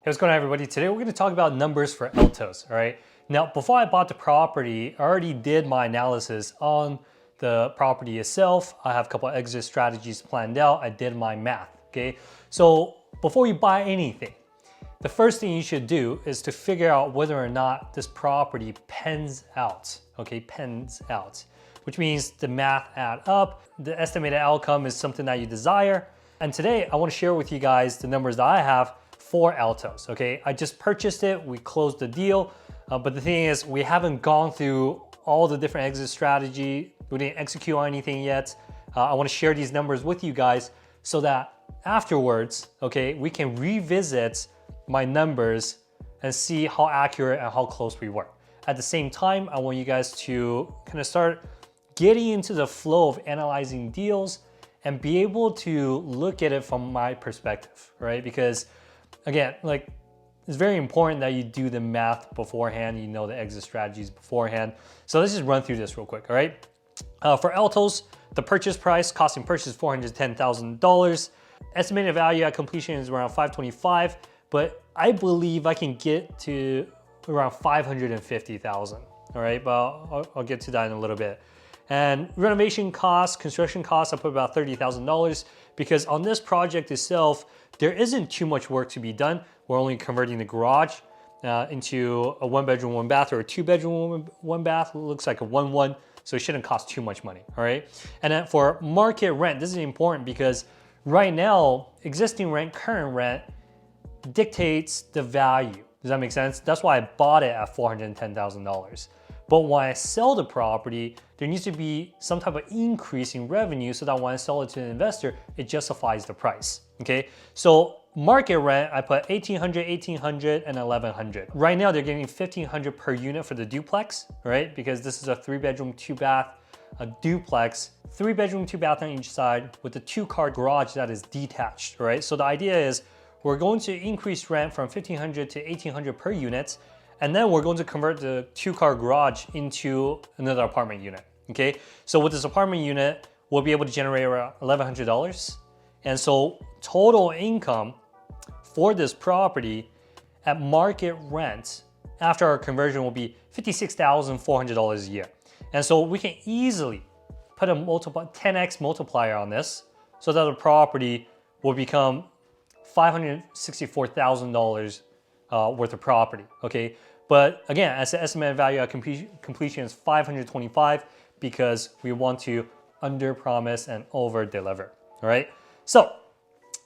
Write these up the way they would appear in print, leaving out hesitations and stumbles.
Hey, what's going on, everybody? Today we're going to talk about numbers for Altos, all right? Now, before I bought the property, I already did my analysis on the property itself. I have a couple of exit strategies planned out. I did my math, okay? So before you buy anything, the first thing you should do is to figure out whether or not this property pens out, okay? Pens out, which means the math add up. The estimated outcome is something that you desire. And today I want to share with you guys the numbers that I have for Altos, okay? I just purchased it, we closed the deal, but the thing is we haven't gone through all the different exit strategy. We didn't execute on anything yet. I wanna share these numbers with you guys so that afterwards, okay, we can revisit my numbers and see how accurate and how close we were. At the same time, I want you guys to kind of start getting into the flow of analyzing deals and be able to look at it from my perspective, right? Because again, like, it's very important that you do the math beforehand, you know the exit strategies beforehand. So let's just run through this real quick, all right? For Altos, the purchase price, costing purchase is $410,000. Estimated value at completion is around $525,000, but I believe I can get to around $550,000, all right? But I'll get to that in a little bit. And renovation costs, construction costs, I put about $30,000 because on this project itself, there isn't too much work to be done. We're only converting the garage into a 1-bedroom, 1-bath, or a 2-bedroom, 1-bath. It looks like a 1-1, so it shouldn't cost too much money, all right? And then for market rent, this is important because right now, existing rent, current rent dictates the value. Does that make sense? That's why I bought it at $410,000. But when I sell the property, there needs to be some type of increase in revenue so that when I sell it to an investor, it justifies the price, okay? So market rent, I put $1,800, $1,800, and $1,100. Right now, they're getting $1,500 per unit for the duplex, right? Because this is a 3-bedroom, 2-bath, a duplex, 3-bedroom, 2-bath on each side with a 2-car garage that is detached, right? So the idea is we're going to increase rent from $1,500 to $1,800 per unit, and then we're going to convert the 2-car garage into another apartment unit, okay? So with this apartment unit, we'll be able to generate around $1,100. And so total income for this property at market rent after our conversion will be $56,400 a year. And so we can easily put a 10x multiplier on this so that the property will become $564,000 worth of property, okay? But again, as the estimated value at completion is $525 because we want to under-promise and over-deliver, all right? So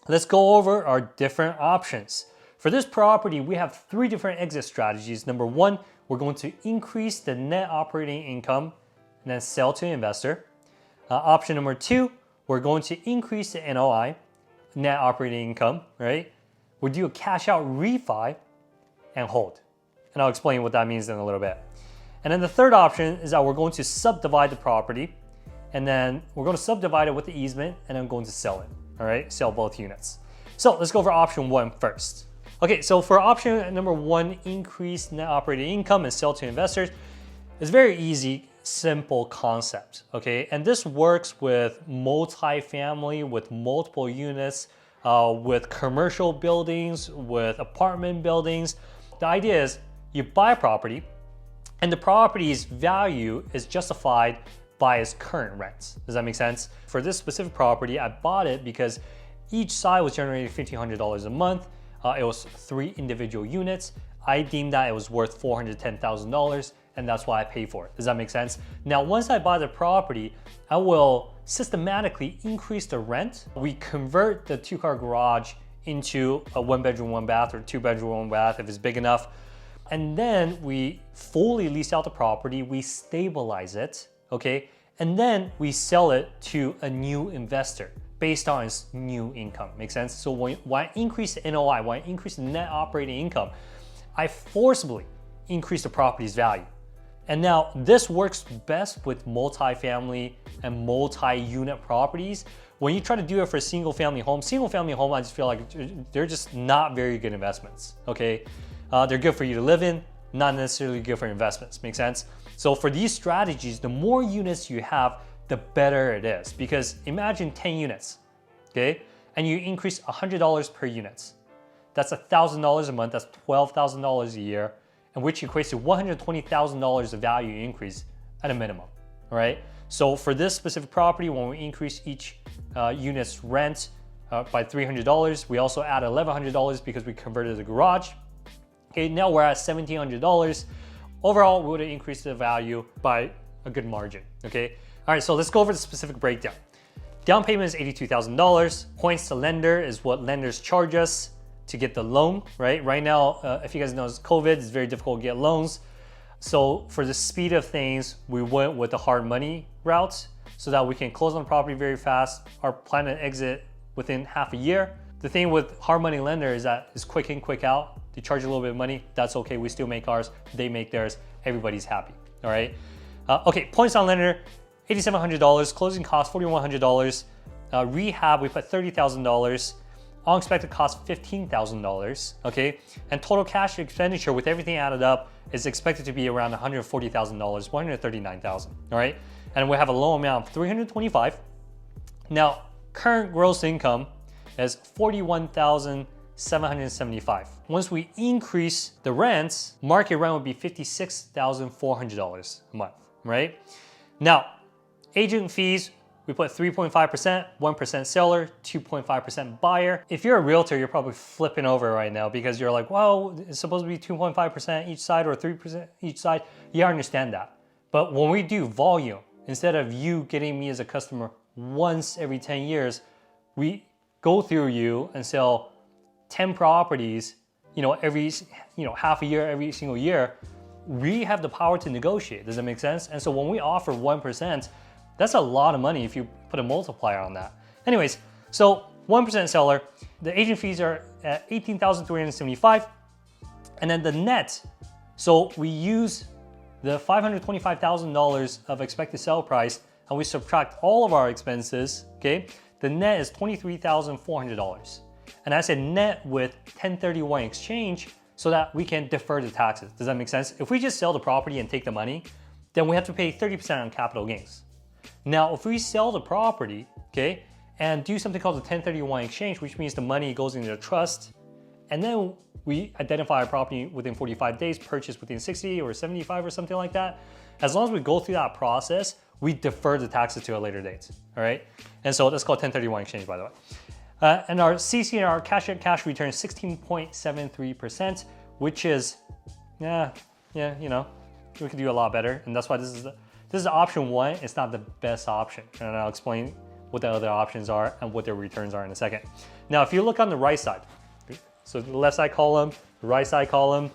let's go over our different options. For this property, we have 3 different exit strategies. Number 1, we're going to increase the net operating income and then sell to an investor. Option number 2, we're going to increase the NOI, net operating income, right? We'll do a cash out refi and hold. And I'll explain what that means in a little bit. And then the third option is that we're going to subdivide the property, and then we're going to subdivide it with the easement, and I'm going to sell it, all right? Sell both units. So let's go for option 1 first. Okay, so for option number 1, increase net operating income and sell to investors, it's very easy, simple concept, okay? And this works with multifamily, with multiple units, with commercial buildings, with apartment buildings. The idea is you buy a property and the property's value is justified by its current rents. Does that make sense? For this specific property, I bought it because each side was generating $1,500 a month. It was 3 individual units. I deemed that it was worth $410,000 and that's why I paid for it. Does that make sense? Now, once I buy the property, I will systematically increase the rent. We convert the 2-car garage into a 1-bedroom, 1-bath, or 2-bedroom, 1-bath if it's big enough. And then we fully lease out the property, we stabilize it, okay? And then we sell it to a new investor based on its new income. Make sense? So when I increase the NOI, when I increase the net operating income, I forcibly increase the property's value. And now this works best with multifamily and multi-unit properties. When you try to do it for a single-family home, I just feel like they're just not very good investments, okay? They're good for you to live in, not necessarily good for investments, make sense? So for these strategies, the more units you have, the better it is. Because imagine 10 units, okay? And you increase $100 per unit. that's $1,000 a month, that's $12,000 a year, and which equates to $120,000 of value increase at a minimum, all right? So for this specific property, when we increase each unit's rent by $300, we also add $1,100 because we converted the garage. Okay, now we're at $1,700. Overall, we would have increased the value by a good margin, okay? All right, so let's go over the specific breakdown. Down payment is $82,000. Points to lender is what lenders charge us to get the loan, right? Right now, if you guys know, it's COVID, it's very difficult to get loans. So for the speed of things, we went with the hard money route so that we can close on the property very fast. Our plan to exit within half a year. The thing with hard money lender is that it's quick in, quick out. They charge a little bit of money. That's okay. We still make ours. They make theirs. Everybody's happy. All right. Okay. Points on lender, $8,700. Closing cost, $4,100. Rehab, we put $30,000. Unexpected cost, $15,000. Okay. And total cash expenditure with everything added up is expected to be around $140,000, $139,000. All right. And we have a loan amount of $325,000. Now, current gross income is $41,775. Once we increase the rents, market rent would be $56,400 a month, right? Now, agent fees, we put 3.5%, 1% seller, 2.5% buyer. If you're a realtor, you're probably flipping over right now because you're like, well, it's supposed to be 2.5% each side or 3% each side. Yeah, I understand that. But when we do volume, instead of you getting me as a customer once every 10 years, we go through you and sell 10 properties, every, half a year, every single year. We have the power to negotiate. Does that make sense? And so when we offer 1%, that's a lot of money if you put a multiplier on that. Anyways, so 1% seller, the agent fees are at $18,375. And then the net, so we use the $525,000 of expected sale price and we subtract all of our expenses, okay? The net is $23,400. And I said net with 1031 exchange so that we can defer the taxes. Does that make sense? If we just sell the property and take the money, then we have to pay 30% on capital gains. Now, if we sell the property, okay, and do something called the 1031 exchange, which means the money goes into the trust, and then we identify a property within 45 days, purchase within 60 or 75 or something like that. As long as we go through that process, we defer the taxes to a later date, all right? And so that's called 1031 exchange, by the way. And our CC and our cash return is 16.73%, which is, we could do a lot better. And that's why this is option one. It's not the best option. And I'll explain what the other options are and what their returns are in a second. Now, if you look on the right side, so the left side column, the right side column,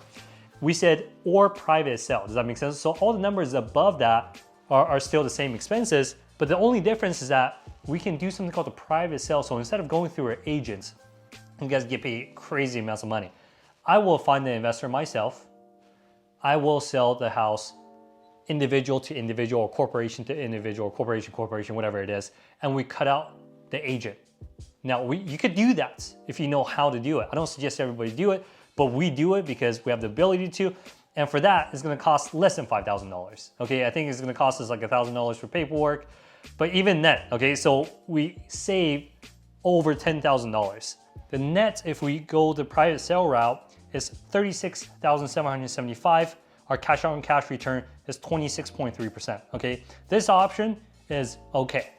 we said or private sale. Does that make sense? So all the numbers above that are still the same expenses, but the only difference is that we can do something called a private sale. So instead of going through our agents, you guys get paid crazy amounts of money. I will find the investor myself. I will sell the house individual to individual or corporation to individual, corporation, whatever it is. And we cut out the agent. Now, you could do that if you know how to do it. I don't suggest everybody do it, but we do it because we have the ability to. And for that, it's gonna cost less than $5,000. Okay, I think it's gonna cost us like $1,000 for paperwork, but even net, okay, so we save over $10,000. The net, if we go the private sale route, is $36,775. Our cash on cash return is 26.3%, okay? This option is okay.